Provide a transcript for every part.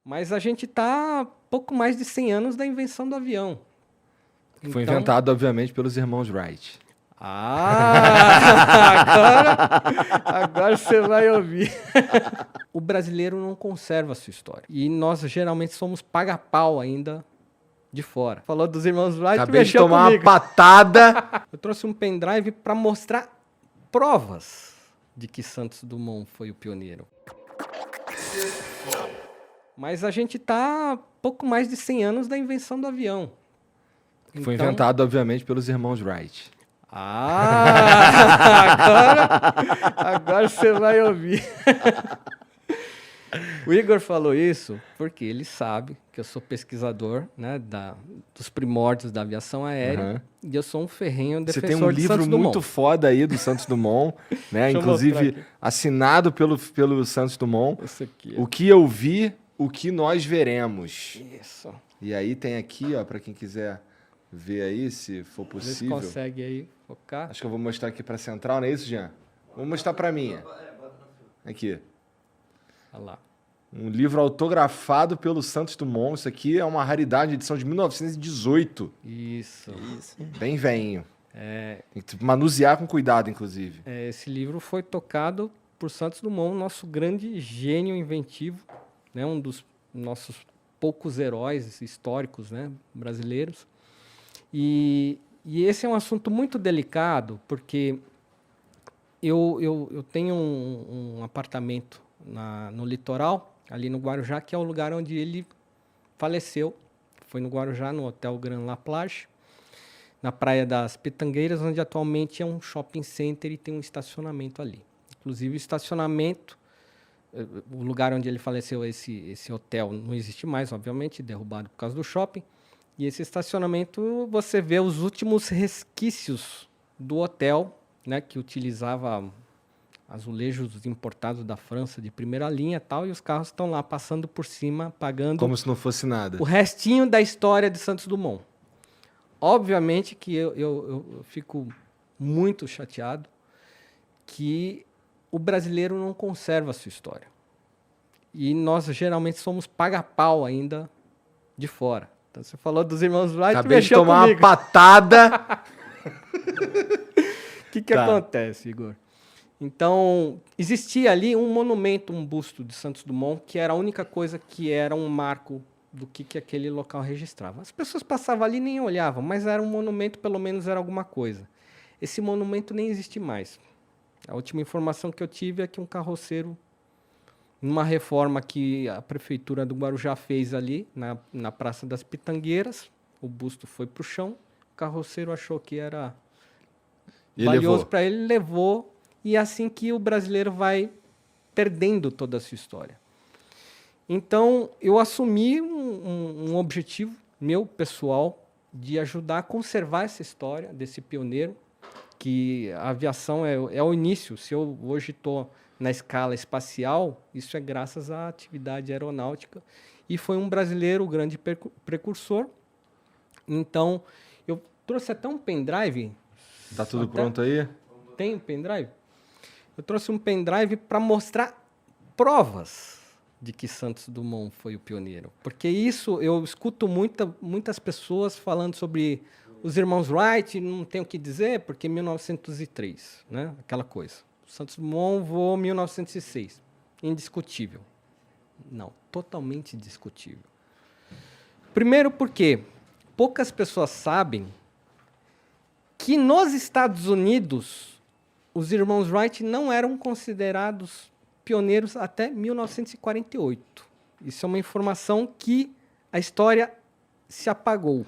Mas a gente está pouco mais de 100 anos da invenção do avião. Foi Então- inventado, obviamente, pelos irmãos Wright. Agora você vai ouvir. O brasileiro não conserva a sua história. E nós geralmente somos paga-pau ainda de fora. Falou dos irmãos Wright, Acabei de mexeu tomar comigo. uma patada. Eu trouxe um pendrive para mostrar provas de que Santos Dumont foi o pioneiro. Mas a gente está pouco mais de 100 anos da invenção do avião. Foi Então- inventado, obviamente, pelos irmãos Wright. Agora você vai ouvir. O Igor falou isso porque ele sabe que eu sou pesquisador, né, dos primórdios da aviação aérea. Aham. E eu sou um ferrenho Você defensor tem um de livro Santos muito Dumont. foda aí do Santos Dumont, né? Deixa eu Inclusive mostrar aqui. assinado pelo Santos Dumont. Esse aqui. O que eu vi, o que nós veremos. Isso. E aí tem aqui, ó, para quem quiser ver aí, se for Vê se possível. consegue aí focar. Acho que eu vou mostrar aqui para central, não é isso, Jean? Vou mostrar para mim. Aqui. Olha lá. Um livro autografado pelo Santos Dumont. Isso aqui é uma raridade, edição de 1918. Isso. Bem velhinho. Tem que manusear com cuidado, inclusive. Esse livro foi tocado por Santos Dumont, nosso grande gênio inventivo, né? Um dos nossos poucos heróis históricos, né, brasileiros. E esse é um assunto muito delicado, porque eu tenho um apartamento no litoral, ali no Guarujá, que é o lugar onde ele faleceu. Foi no Guarujá, no Hotel Grand La Plage, na Praia das Pitangueiras, onde atualmente é um shopping center e tem um estacionamento ali. Inclusive, o estacionamento, o lugar onde ele faleceu, esse hotel, não existe mais, obviamente, derrubado por causa do shopping. E esse estacionamento, você vê os últimos resquícios do hotel, né, que utilizava azulejos importados da França de primeira linha e tal, e os carros estão lá passando por cima, pagando Como se não fosse nada. o restinho da história de Santos Dumont. Obviamente que eu fico muito chateado que o brasileiro não conserva a sua história. E nós geralmente somos paga-pau ainda de fora. Então você falou dos irmãos Wright, Acabei de mexeu tomar comigo. uma patada. O que Tá. acontece, Igor? Então, existia ali um monumento, um busto de Santos Dumont, que era a única coisa que era um marco do que aquele local registrava. As pessoas passavam ali e nem olhavam, mas era um monumento, pelo menos era alguma coisa. Esse monumento nem existe mais. A última informação que eu tive é que um carroceiro, numa reforma que a prefeitura do Guarujá fez ali, na Praça das Pitangueiras, o busto foi para o chão, o carroceiro achou que era E valioso levou. para ele, levou, e é assim que o brasileiro vai perdendo toda a sua história. Então, eu assumi um objetivo meu, pessoal, de ajudar a conservar essa história desse pioneiro, que a aviação é o início. Se eu hoje estou na escala espacial, isso é graças à atividade aeronáutica, e foi um brasileiro, o grande precursor. Então, eu trouxe até um pendrive. Tá tudo Até- pronto aí? Tem um pendrive? Eu trouxe um pendrive para mostrar provas de que Santos Dumont foi o pioneiro. Porque isso, eu escuto muitas pessoas falando sobre os irmãos Wright, não tenho o que dizer, porque 1903, né? Aquela coisa. Santos Dumont voou 1906. Indiscutível. Não, totalmente indiscutível. Primeiro porque poucas pessoas sabem que nos Estados Unidos os irmãos Wright não eram considerados pioneiros até 1948. Isso é uma informação que a história se apagou.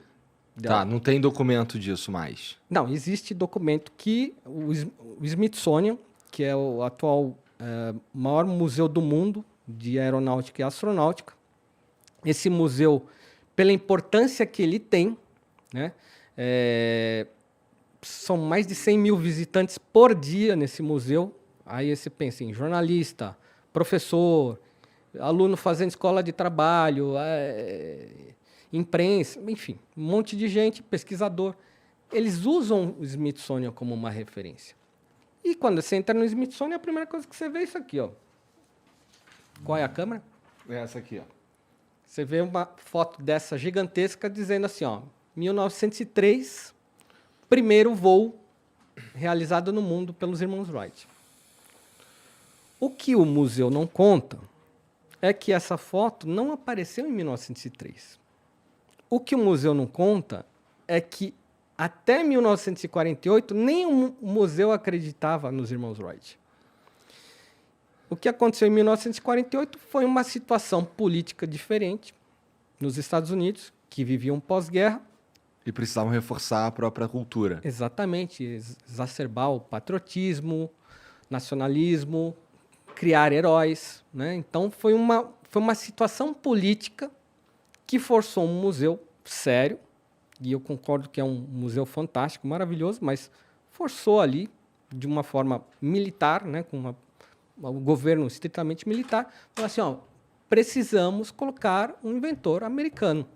Tá, não tem documento disso mais. Não, existe documento que o Smithsonian, que é o atual maior museu do mundo de aeronáutica e astronáutica, esse museu, pela importância que ele tem, né, são mais de 100 mil visitantes por dia nesse museu. Aí você pensa em jornalista, professor, aluno fazendo escola de trabalho, imprensa, enfim, um monte de gente, pesquisador. Eles usam o Smithsonian como uma referência. E quando você entra no Smithsonian, a primeira coisa que você vê é isso aqui, ó. Qual é a câmera? É essa aqui, ó. Você vê uma foto dessa gigantesca dizendo assim, ó, 1903, primeiro voo realizado no mundo pelos irmãos Wright. O que o museu não conta é que essa foto não apareceu em 1903. O que o museu não conta é que até 1948 nem o museu acreditava nos irmãos Wright. O que aconteceu em 1948 foi uma situação política diferente nos Estados Unidos, que viviam pós-guerra. E precisavam reforçar a própria cultura. Exatamente, exacerbar o patriotismo, nacionalismo, criar heróis, né? Então foi uma situação política que forçou um museu sério, e eu concordo que é um museu fantástico, maravilhoso, mas forçou ali de uma forma militar, né, com um governo estritamente militar, falar assim, ó, precisamos colocar um inventor americano.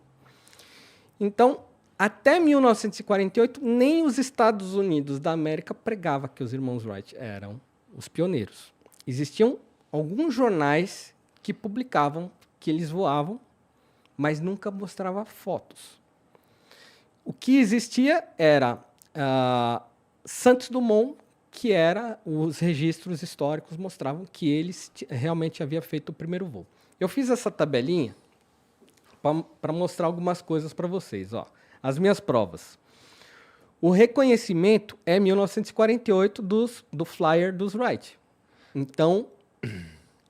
Então, até 1948, nem os Estados Unidos da América pregava que os irmãos Wright eram os pioneiros. Existiam alguns jornais que publicavam que eles voavam, mas nunca mostrava fotos. O que existia era Santos Dumont, que era os registros históricos mostravam que ele realmente havia feito o primeiro voo. Eu fiz essa tabelinha para mostrar algumas coisas para vocês. Ó. As minhas provas. O reconhecimento é 1948 do flyer dos Wright. Então,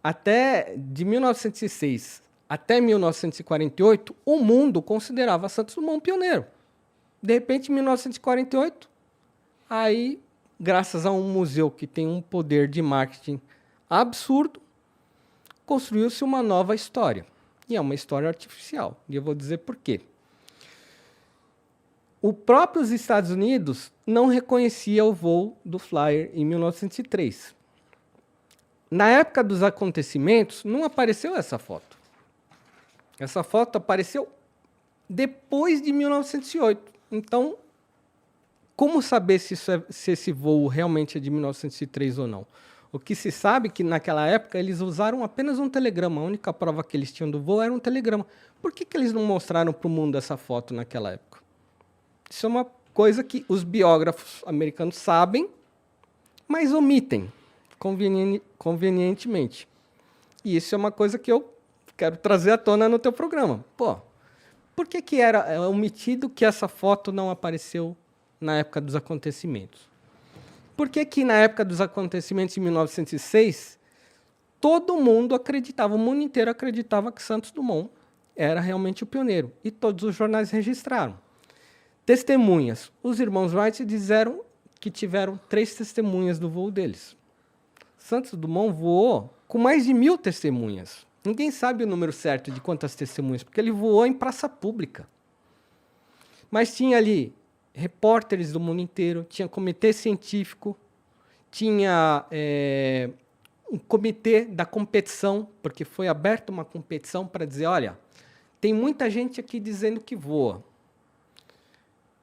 até de 1906 até 1948, o mundo considerava Santos Dumont pioneiro. De repente, em 1948, aí, graças a um museu que tem um poder de marketing absurdo, construiu-se uma nova história. E é uma história artificial. E eu vou dizer por quê. O próprio Estados Unidos não reconhecia o voo do Flyer em 1903. Na época dos acontecimentos, não apareceu essa foto. Essa foto apareceu depois de 1908. Então, como saber se esse voo realmente é de 1903 ou não? O que se sabe é que, naquela época, eles usaram apenas um telegrama. A única prova que eles tinham do voo era um telegrama. Por que eles não mostraram para o mundo essa foto naquela época? Isso é uma coisa que os biógrafos americanos sabem, mas omitem convenientemente. E isso é uma coisa que eu quero trazer à tona no teu programa. Pô, por que era omitido que essa foto não apareceu na época dos acontecimentos? Por que na época dos acontecimentos em 1906, todo mundo acreditava, o mundo inteiro acreditava que Santos Dumont era realmente o pioneiro. E todos os jornais registraram. Testemunhas. Os irmãos Wright disseram que tiveram 3 testemunhas do voo deles. Santos Dumont voou com mais de 1.000 testemunhas. Ninguém sabe o número certo de quantas testemunhas, porque ele voou em praça pública. Mas tinha ali repórteres do mundo inteiro, tinha comitê científico, tinha um comitê da competição, porque foi aberta uma competição para dizer, olha, tem muita gente aqui dizendo que voa.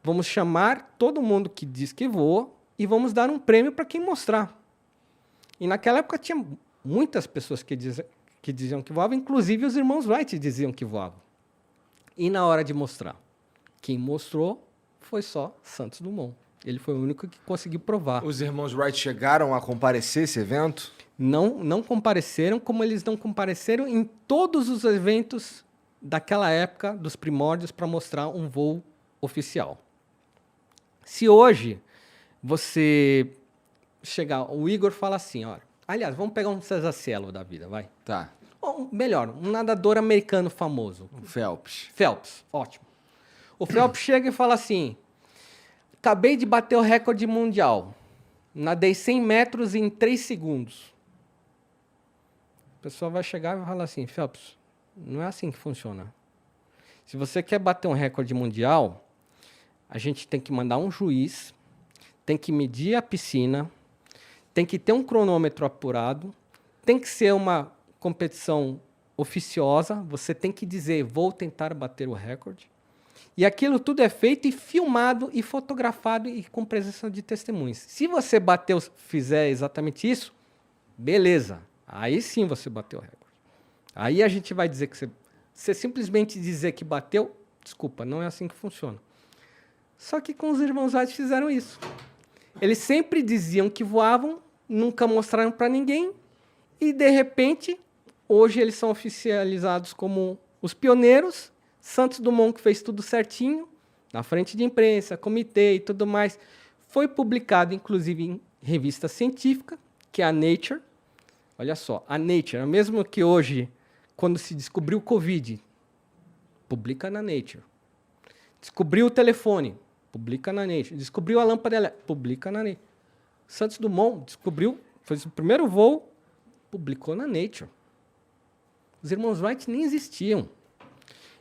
Vamos chamar todo mundo que diz que voa e vamos dar um prêmio para quem mostrar. E naquela época tinha muitas pessoas que diziam que voavam, inclusive os irmãos Wright diziam que voavam. E na hora de mostrar, quem mostrou foi só Santos Dumont. Ele foi o único que conseguiu provar. Os irmãos Wright chegaram a comparecer esse evento? Não compareceram, como eles não compareceram em todos os eventos daquela época, dos primórdios, para mostrar um voo oficial. Se hoje você chegar, o Igor fala assim, olha, aliás, vamos pegar um César Cielo da vida, vai. Tá. Ou melhor, um nadador americano famoso. O Phelps. Phelps, ótimo. O Phelps chega e fala assim, acabei de bater o recorde mundial, nadei 100 metros em 3 segundos. A pessoa vai chegar e vai falar assim, Phelps, não é assim que funciona. Se você quer bater um recorde mundial, a gente tem que mandar um juiz, tem que medir a piscina, tem que ter um cronômetro apurado, tem que ser uma competição oficiosa, você tem que dizer, vou tentar bater o recorde. E aquilo tudo é feito e filmado e fotografado e com presença de testemunhas. Se você fizer exatamente isso, beleza. Aí sim você bateu o recorde. Aí a gente vai dizer que Você simplesmente dizer que bateu, desculpa, não é assim que funciona. Só que com os irmãos Wright fizeram isso. Eles sempre diziam que voavam, nunca mostraram para ninguém, e de repente, hoje eles são oficializados como os pioneiros. Santos Dumont, que fez tudo certinho, na frente de imprensa, comitê e tudo mais, foi publicado, inclusive, em revista científica, que é a Nature. Olha só, a Nature, mesmo que hoje, quando se descobriu o Covid, publica na Nature. Descobriu o telefone, publica na Nature. Descobriu a lâmpada elétrica, publica na Nature. Santos Dumont descobriu, fez o primeiro voo, publicou na Nature. Os irmãos Wright nem existiam.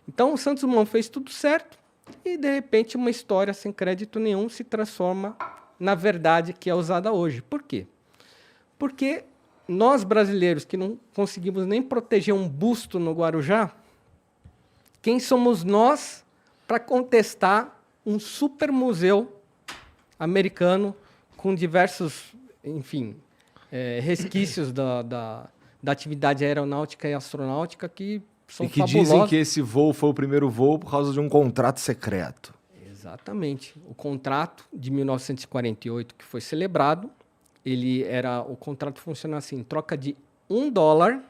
Então, o Santos Dumont fez tudo certo e, de repente, uma história sem crédito nenhum se transforma na verdade que é usada hoje. Por quê? Porque nós, brasileiros, que não conseguimos nem proteger um busto no Guarujá, quem somos nós para contestar um super museu americano com diversos, enfim, resquícios da atividade aeronáutica e astronáutica que são fabulosos. E que dizem que esse voo foi o primeiro voo por causa de um contrato secreto. Exatamente. O contrato de 1948 que foi celebrado, o contrato funciona assim, em troca de $1,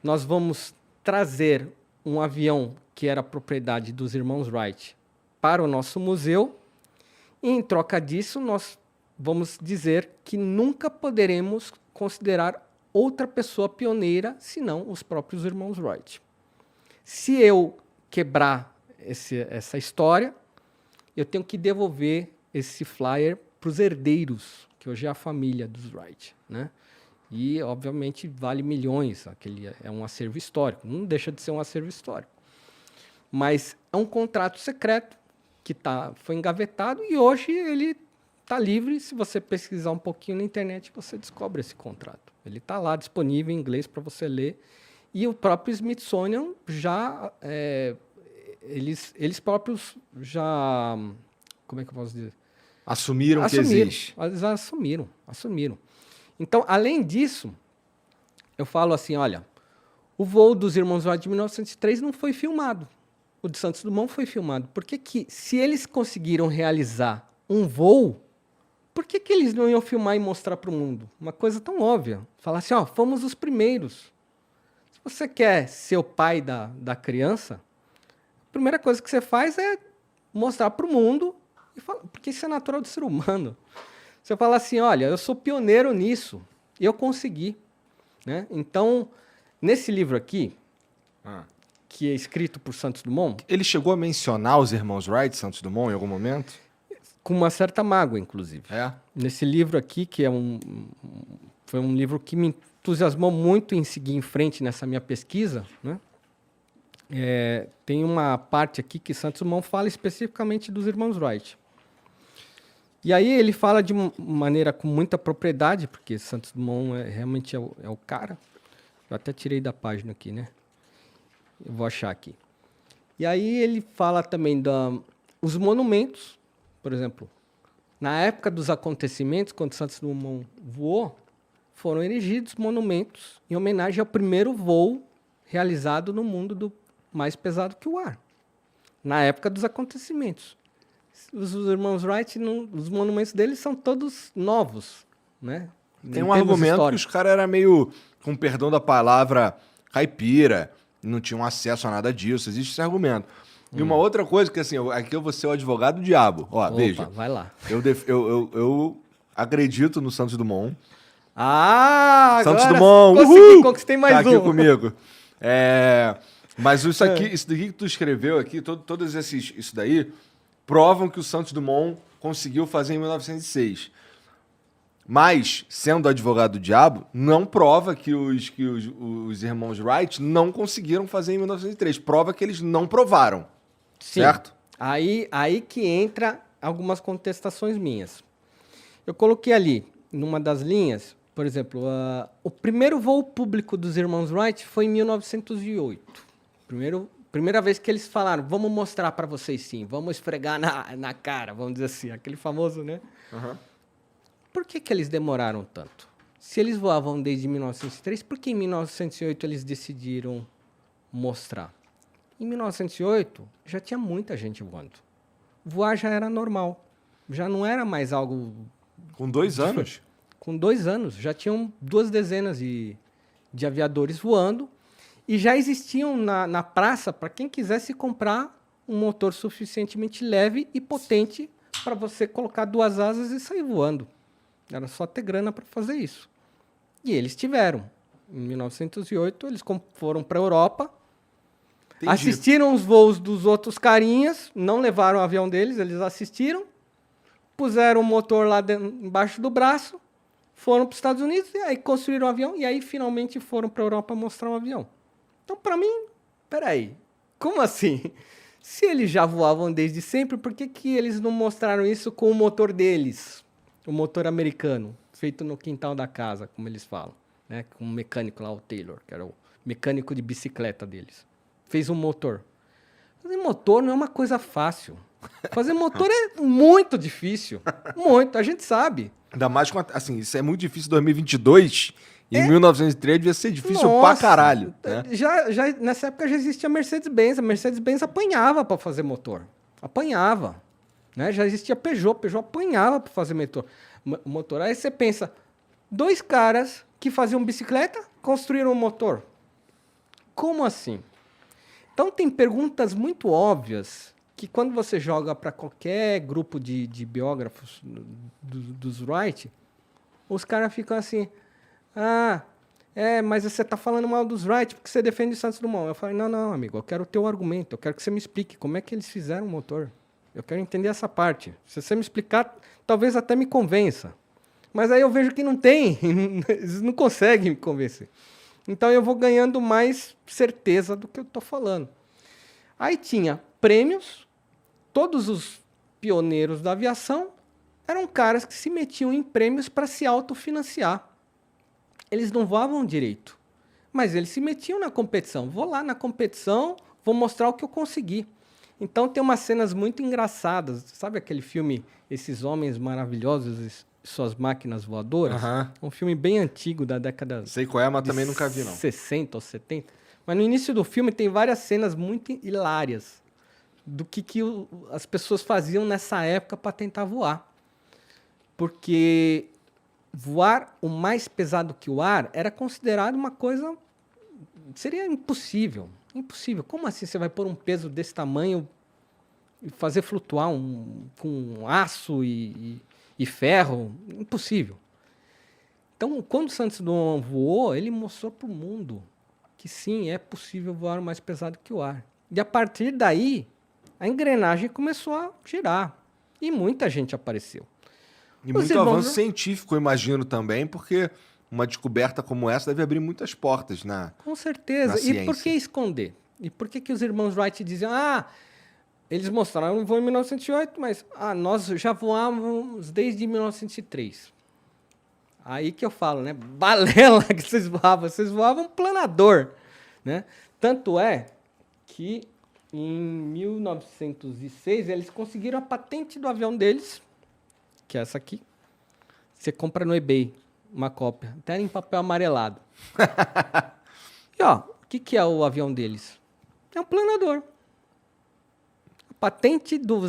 nós vamos trazer um avião que era propriedade dos irmãos Wright para o nosso museu, e em troca disso nós vamos dizer que nunca poderemos considerar outra pessoa pioneira senão os próprios irmãos Wright. Se eu quebrar essa história, eu tenho que devolver esse flyer para os herdeiros, que hoje é a família dos Wright, né? E, obviamente, vale milhões. Aquele é um acervo histórico. Não deixa de ser um acervo histórico. Mas é um contrato secreto que foi engavetado e hoje ele está livre. Se você pesquisar um pouquinho na internet, você descobre esse contrato. Ele está lá disponível em inglês para você ler. E o próprio Smithsonian já... eles próprios já... Como é que eu posso dizer? Assumiram que existe. Eles assumiram. Então, além disso, eu falo assim, olha, o voo dos irmãos Wright de 1903 não foi filmado. O de Santos Dumont foi filmado. Por que se eles conseguiram realizar um voo, por que eles não iam filmar e mostrar para o mundo? Uma coisa tão óbvia. Falar assim, fomos os primeiros. Se você quer ser o pai da criança, a primeira coisa que você faz é mostrar para o mundo, porque isso é natural do ser humano. Você fala assim, olha, eu sou pioneiro nisso, eu consegui. Né? Então, nesse livro aqui, que é escrito por Santos Dumont... Ele chegou a mencionar os irmãos Wright, Santos Dumont, em algum momento? Com uma certa mágoa, inclusive. É? Nesse livro aqui, que foi um livro que me entusiasmou muito em seguir em frente nessa minha pesquisa, né? Tem uma parte aqui que Santos Dumont fala especificamente dos irmãos Wright. E aí ele fala de maneira com muita propriedade, porque Santos Dumont realmente é o cara. Eu até tirei da página aqui, né? Eu vou achar aqui. E aí ele fala também os monumentos, por exemplo, na época dos acontecimentos, quando Santos Dumont voou, foram erigidos monumentos em homenagem ao primeiro voo realizado no mundo mais pesado que o ar. Na época dos acontecimentos. Os irmãos Wright, os monumentos deles são todos novos, né? Tem um argumento que os caras eram meio, com perdão da palavra, caipira, não tinham acesso a nada disso. Existe esse argumento. E uma outra coisa que, assim, aqui eu vou ser o advogado do diabo. Ó, veja. Vai lá. Eu acredito no Santos Dumont. Santos Dumont! Conquistei mais tá um. Aqui comigo. Mas isso daqui que tu escreveu aqui, todos isso daí, provam que o Santos Dumont conseguiu fazer em 1906. Mas, sendo advogado do diabo, não prova que os irmãos Wright não conseguiram fazer em 1903. Prova que eles não provaram. Sim. Certo? Aí que entra algumas contestações minhas. Eu coloquei ali, numa das linhas, por exemplo, o primeiro voo público dos irmãos Wright foi em 1908. Primeira vez que eles falaram, vamos mostrar para vocês sim, vamos esfregar na cara, vamos dizer assim, aquele famoso, né? Uhum. Por que eles demoraram tanto? Se eles voavam desde 1903, por que em 1908 eles decidiram mostrar. Em 1908, já tinha muita gente voando. Voar já era normal. Já não era mais algo... Com 2 anos? Com 2 anos. Já tinham 2 dezenas de aviadores voando. E já existiam na praça, para quem quisesse comprar um motor suficientemente leve e potente para você colocar 2 asas e sair voando. Era só ter grana para fazer isso. E eles tiveram. Em 1908, eles foram para a Europa, Entendi. assistiram os voos dos outros carinhas, não levaram o avião deles, eles assistiram, puseram o motor lá embaixo do braço, foram para os Estados Unidos, e aí construíram o avião, e aí finalmente foram para a Europa mostrar o avião. Então, para mim, peraí, como assim? Se eles já voavam desde sempre, por que eles não mostraram isso com o motor deles? O motor americano, feito no quintal da casa, como eles falam. Né? Com o mecânico lá, o Taylor, que era o mecânico de bicicleta deles. Fez um motor. Fazer motor não é uma coisa fácil. Fazer motor é muito difícil. Muito, a gente sabe. Ainda mais com... Assim, isso é muito difícil em 2022... Em 1903 devia ser difícil pra caralho. Né? Nessa época já existia a Mercedes-Benz. A Mercedes-Benz apanhava para fazer motor. Apanhava. Né? Já existia a Peugeot. Peugeot apanhava para fazer motor. Aí você pensa, 2 caras que faziam bicicleta construíram um motor. Como assim? Então tem perguntas muito óbvias que quando você joga para qualquer grupo de biógrafos dos Wright, os caras ficam assim... mas você está falando mal dos Wright porque você defende o Santos Dumont. Eu falei, não, amigo, eu quero o teu argumento, eu quero que você me explique como é que eles fizeram o motor. Eu quero entender essa parte. Se você me explicar, talvez até me convença. Mas aí eu vejo que não tem, eles não conseguem me convencer. Então eu vou ganhando mais certeza do que eu estou falando. Aí tinha prêmios, todos os pioneiros da aviação eram caras que se metiam em prêmios para se autofinanciar. Eles não voavam direito, mas eles se metiam na competição. Vou lá na competição, vou mostrar o que eu consegui. Então tem umas cenas muito engraçadas. Sabe aquele filme Esses Homens Maravilhosos e Suas Máquinas Voadoras? Um filme bem antigo da década... Sei qual é, mas também nunca vi, não. 60 ou 70. Mas no início do filme tem várias cenas muito hilárias do que as pessoas faziam nessa época para tentar voar. Porque... voar o mais pesado que o ar era considerado uma coisa... Seria impossível. Impossível. Como assim você vai pôr um peso desse tamanho e fazer flutuar com aço e ferro? Impossível. Então, quando o Santos Dumont voou, ele mostrou para o mundo que sim, é possível voar o mais pesado que o ar. E a partir daí, a engrenagem começou a girar. E muita gente apareceu. E muito avanço científico, eu imagino também, porque uma descoberta como essa deve abrir muitas portas com certeza. ciência. E por que esconder? E por que os irmãos Wright diziam, eles mostraram um voo em 1908, mas nós já voávamos desde 1903. Aí que eu falo, né? Balela que vocês voavam planador, né? Tanto é que em 1906 eles conseguiram a patente do avião deles, que é essa aqui. Você compra no eBay uma cópia, até em papel amarelado. E o que é o avião deles? É um planador. A patente do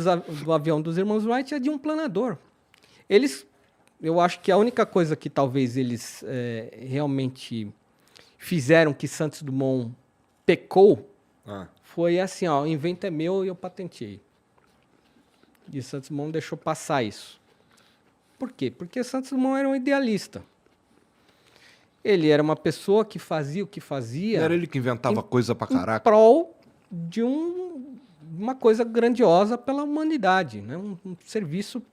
avião dos irmãos Wright é de um planador. Eu acho que a única coisa que talvez eles realmente fizeram que Santos Dumont pecou foi assim, o invento é meu e eu patenteei. E Santos Dumont deixou passar isso. Por quê? Porque Santos Dumont era um idealista. Ele era uma pessoa que fazia o que fazia... Não era ele que inventava coisa pra caraca? Em prol de uma coisa grandiosa pela humanidade, né? Um serviço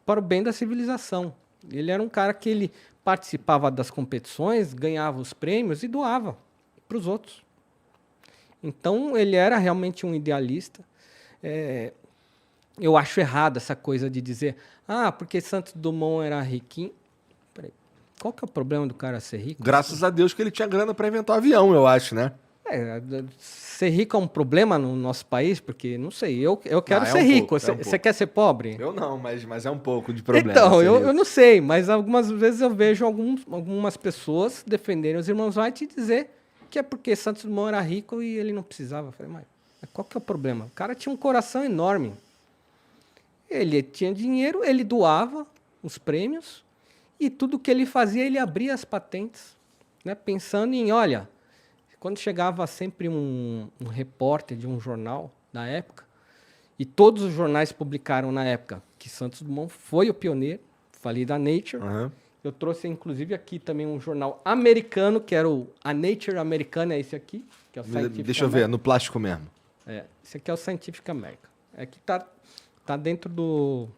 para o bem da civilização. Ele era um cara que ele participava das competições, ganhava os prêmios e doava para os outros. Então, ele era realmente um idealista. Eu acho errado essa coisa de dizer porque Santos Dumont era riquinho. Peraí, qual que é o problema do cara ser rico? Graças a Deus que ele tinha grana para inventar um avião, eu acho, né? Ser rico é um problema no nosso país? Porque, não sei, eu quero ser rico. Você quer ser pobre? Eu não, mas é um pouco de problema. Então, eu não sei, mas algumas vezes eu vejo algumas pessoas defenderem os irmãos Wright e dizer que é porque Santos Dumont era rico e ele não precisava. Eu falei, mas qual que é o problema? O cara tinha um coração enorme. Ele tinha dinheiro, ele doava os prêmios e tudo que ele fazia, ele abria as patentes, né? Pensando em, olha, quando chegava sempre um repórter de um jornal da época, e todos os jornais publicaram na época que Santos Dumont foi o pioneiro, falei da Nature. Aham. Eu trouxe, inclusive, aqui também um jornal americano, que era a Nature americana, é esse aqui, que é o Scientific Deixa eu ver, no plástico mesmo. Esse aqui é o Scientific American. É que tá dentro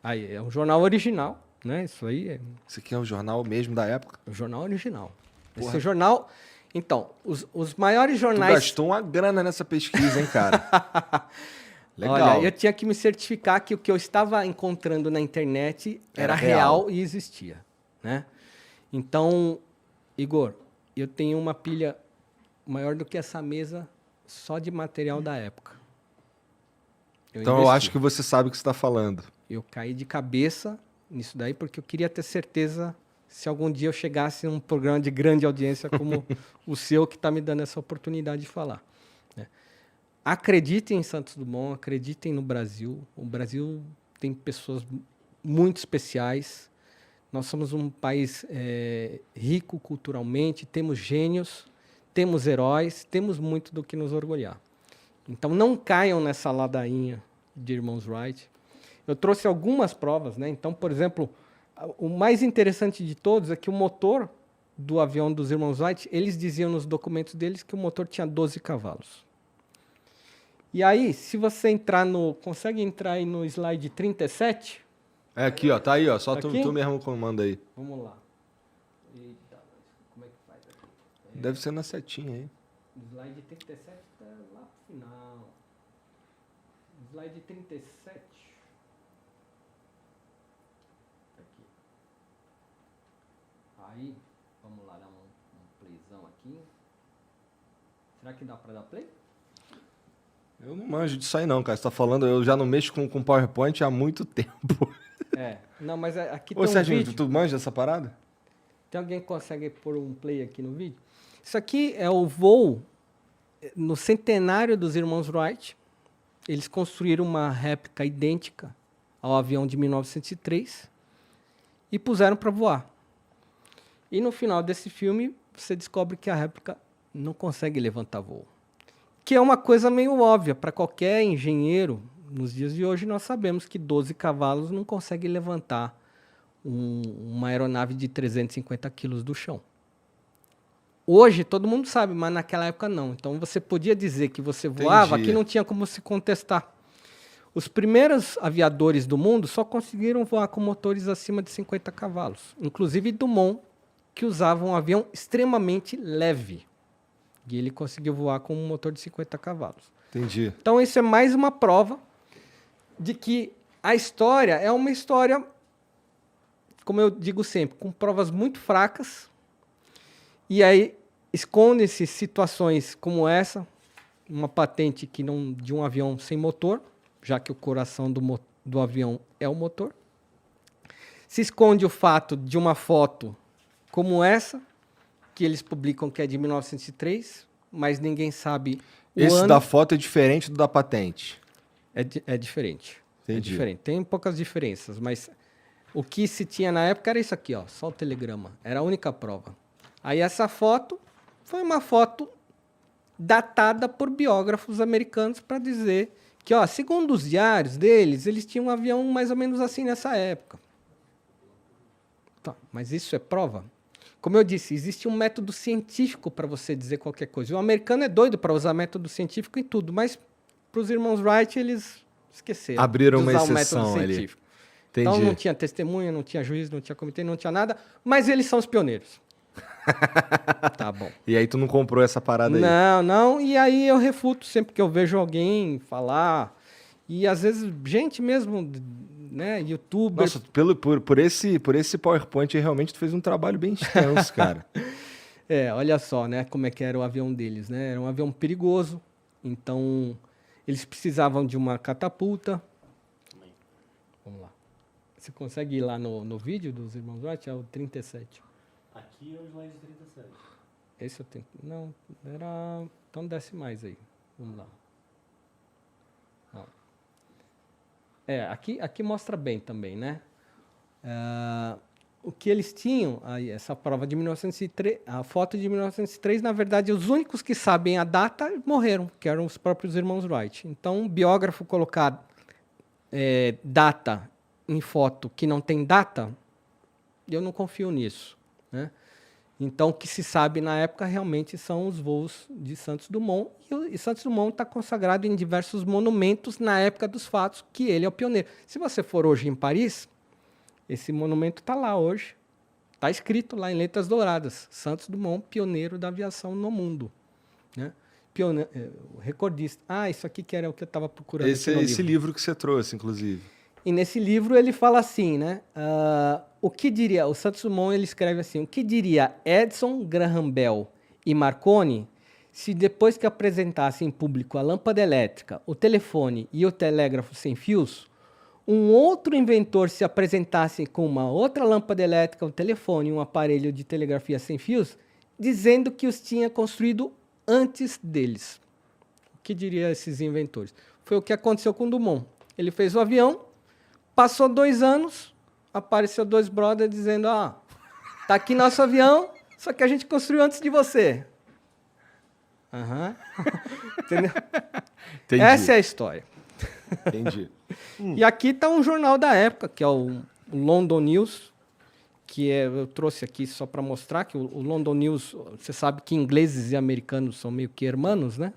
aí, é um jornal original, né? Isso aí é Esse aqui é o jornal mesmo da época. o jornal original. Porra. Esse jornal... Então, os maiores Tu jornais... gastou uma grana nessa pesquisa, hein, cara? Legal. Olha, eu tinha que me certificar que o que eu estava encontrando na internet Era era real e existia, né? Então, Igor, eu tenho uma pilha maior do que essa mesa só de material da época. Então eu acho que você sabe o que você está falando. Eu caí de cabeça nisso daí porque eu queria ter certeza se algum dia eu chegasse num programa de grande audiência como o seu, que está me dando essa oportunidade de falar, né? Acreditem em Santos Dumont, acreditem no Brasil. O Brasil tem pessoas muito especiais. Nós somos um país rico culturalmente, temos gênios, temos heróis, temos muito do que nos orgulhar. Então não caiam nessa ladainha de Irmãos Wright. Eu trouxe algumas provas, né? Então, por exemplo, o mais interessante de todos é que o motor do avião dos Irmãos Wright, eles diziam nos documentos deles que o motor tinha 12 cavalos. E aí, se você entrar consegue entrar aí no slide 37? É aqui, ó, tá aí, ó. Só Aqui? tu mesmo comanda aí. Vamos lá. Eita, como é que faz aqui? Deve ser na setinha aí. Slide 37 está lá pro final. Slide 37. Aqui. Aí, vamos lá dar um playzão aqui. Será que dá para dar play? Eu não manjo disso aí não, cara. Você tá falando, eu já não mexo com PowerPoint há muito tempo. Não, mas aqui Ô, tem um Serginho, vídeo. tu manja dessa parada? Tem alguém que consegue pôr um play aqui no vídeo? Isso aqui é o voo no centenário dos Irmãos Wright. Eles construíram uma réplica idêntica ao avião de 1903 e puseram para voar. E no final desse filme, você descobre que a réplica não consegue levantar voo. Que é uma coisa meio óbvia para qualquer engenheiro. Nos dias de hoje, nós sabemos que 12 cavalos não consegue levantar uma aeronave de 350 quilos do chão. Hoje, todo mundo sabe, mas naquela época não. Então, você podia dizer que você voava, Entendi. que não tinha como se contestar. Os primeiros aviadores do mundo só conseguiram voar com motores acima de 50 cavalos. Inclusive Dumont, que usava um avião extremamente leve. E ele conseguiu voar com um motor de 50 cavalos. Entendi. Então, isso é mais uma prova de que a história é uma história, como eu digo sempre, com provas muito fracas. E aí escondem-se situações como essa, uma patente que não, de um avião sem motor, já que o coração do avião é o motor. Se esconde o fato de uma foto como essa, que eles publicam que é de 1903, mas ninguém sabe o Esse ano. da foto é diferente do da patente. É diferente. É Entendi. diferente. Tem poucas diferenças, mas o que se tinha na época era isso aqui, ó, só o telegrama. Era a única prova. Aí essa foto foi uma foto datada por biógrafos americanos para dizer que, ó, segundo os diários deles, eles tinham um avião mais ou menos assim nessa época. Tá, mas isso é prova? Como eu disse, existe um método científico para você dizer qualquer coisa. O americano é doido para usar método científico em tudo, mas para os irmãos Wright, eles esqueceram Abriram de uma usar o exceção método ali. científico. Entendi. Então não tinha testemunha, não tinha juiz, não tinha comitê, não tinha nada, mas eles são os pioneiros. Tá bom. E aí tu não comprou essa parada aí? Não, e aí eu refuto sempre que eu vejo alguém falar, e às vezes gente mesmo, né, youtuber... Nossa, por esse PowerPoint aí, realmente tu fez um trabalho bem extenso, cara. Olha só, né, como é que era o avião deles, né? Era um avião perigoso, então eles precisavam de uma catapulta. Vamos lá. Você consegue ir lá no vídeo dos Irmãos Wright? É o 37. Aqui é o slide 37. Esse eu tenho. Não, era. Então desce mais aí. Vamos lá. Ó. Aqui mostra bem também, né? O que eles tinham, aí, essa prova de 1903, a foto de 1903, na verdade, os únicos que sabem a data morreram, que eram os próprios irmãos Wright. Então, um biógrafo colocar data em foto que não tem data, eu não confio nisso, né? Então, o que se sabe na época realmente são os voos de Santos Dumont, e Santos Dumont está consagrado em diversos monumentos na época dos fatos, que ele é o pioneiro. Se você for hoje em Paris, esse monumento está lá hoje, está escrito lá em letras douradas, Santos Dumont, pioneiro da aviação no mundo, né? Recordista. Isso aqui que era o que eu estava procurando. Esse livro que você trouxe, inclusive. E nesse livro ele fala assim, né? O que diria, o Santos Dumont ele escreve assim, o que diria Edison, Graham Bell e Marconi se depois que apresentassem em público a lâmpada elétrica, o telefone e o telégrafo sem fios, um outro inventor se apresentasse com uma outra lâmpada elétrica, um telefone e um aparelho de telegrafia sem fios, dizendo que os tinha construído antes deles. O que diria esses inventores? Foi o que aconteceu com Dumont. Ele fez o avião, passou 2 anos, apareceu 2 brothers dizendo, tá aqui nosso avião, só que a gente construiu antes de você. Entendeu? Entendi. Essa é a história. Entendi. E aqui está um jornal da época, que é o London News, eu trouxe aqui só para mostrar que o London News, você sabe que ingleses e americanos são meio que hermanos, né?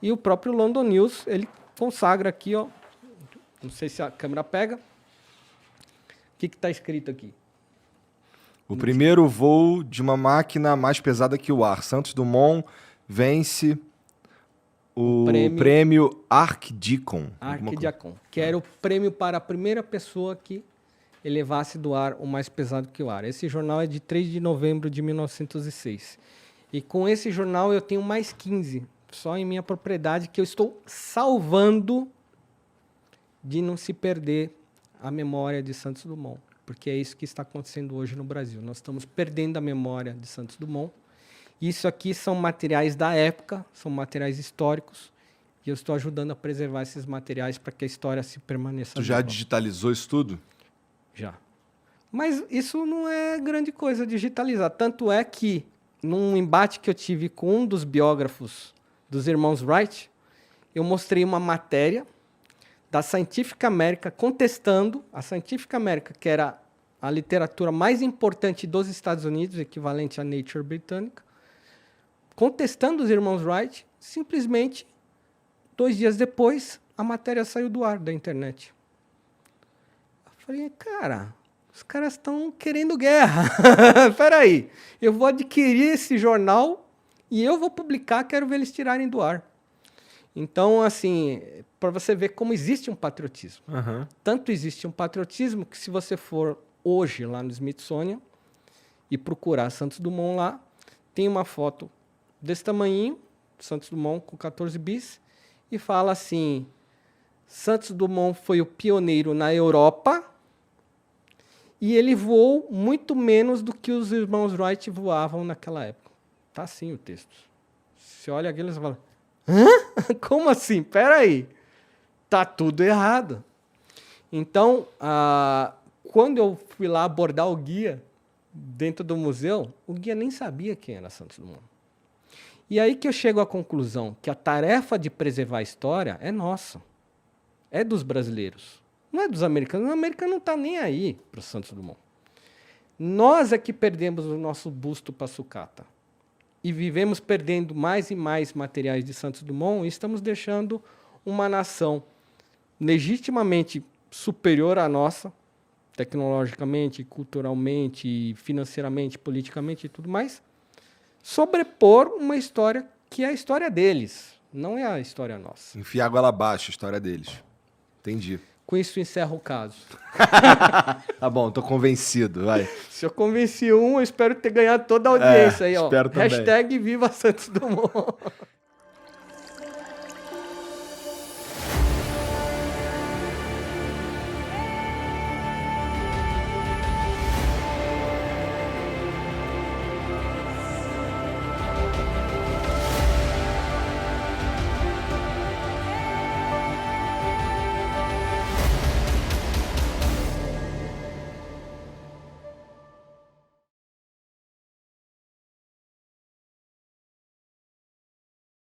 E o próprio London News, ele consagra aqui, ó, não sei se a câmera pega, o que está escrito aqui? O primeiro voo de uma máquina mais pesada que o ar. Santos Dumont vence o prêmio Archdeacon. Archdeacon, que era o prêmio para a primeira pessoa que elevasse do ar o mais pesado que o ar. Esse jornal é de 3 de novembro de 1906. E com esse jornal eu tenho mais 15, só em minha propriedade, que eu estou salvando de não se perder a memória de Santos Dumont. Porque é isso que está acontecendo hoje no Brasil. Nós estamos perdendo a memória de Santos Dumont. Isso aqui são materiais da época, são materiais históricos, e eu estou ajudando a preservar esses materiais para que a história se permaneça. Tu já digitalizou isso tudo? Já. Mas isso não é grande coisa digitalizar. Tanto é que, num embate que eu tive com um dos biógrafos dos irmãos Wright, eu mostrei uma matéria da Scientific American contestando a Scientific American, que era a literatura mais importante dos Estados Unidos, equivalente à Nature britânica, contestando os irmãos Wright. Simplesmente, 2 dias depois, a matéria saiu do ar da internet. Eu falei, cara, os caras estão querendo guerra. Espera aí, eu vou adquirir esse jornal e eu vou publicar, quero ver eles tirarem do ar. Então, assim, para você ver como existe um patriotismo. Tanto existe um patriotismo que se você for hoje lá no Smithsonian e procurar Santos Dumont lá, tem uma foto desse tamanhinho, Santos Dumont com 14 bis, e fala assim, Santos Dumont foi o pioneiro na Europa e ele voou muito menos do que os irmãos Wright voavam naquela época. Tá assim o texto. Você olha aquilo e fala, hã? Como assim? Espera aí. Tá tudo errado. Então, quando eu fui lá abordar o guia dentro do museu, o guia nem sabia quem era Santos Dumont. E aí que eu chego à conclusão que a tarefa de preservar a história é nossa. É dos brasileiros. Não é dos americanos. O americano não está nem aí para o Santos Dumont. Nós é que perdemos o nosso busto para sucata. E vivemos perdendo mais e mais materiais de Santos Dumont e estamos deixando uma nação legitimamente superior à nossa, tecnologicamente, culturalmente, financeiramente, politicamente e tudo mais, sobrepor uma história que é a história deles, não é a história nossa. Enfiar a goela abaixo, a história deles. Entendi. Com isso encerro o caso. Tá bom, tô convencido, vai. Se eu convenci um, eu espero ter ganhado toda a audiência aí, ó. Espero também. #Viva Santos Dumont.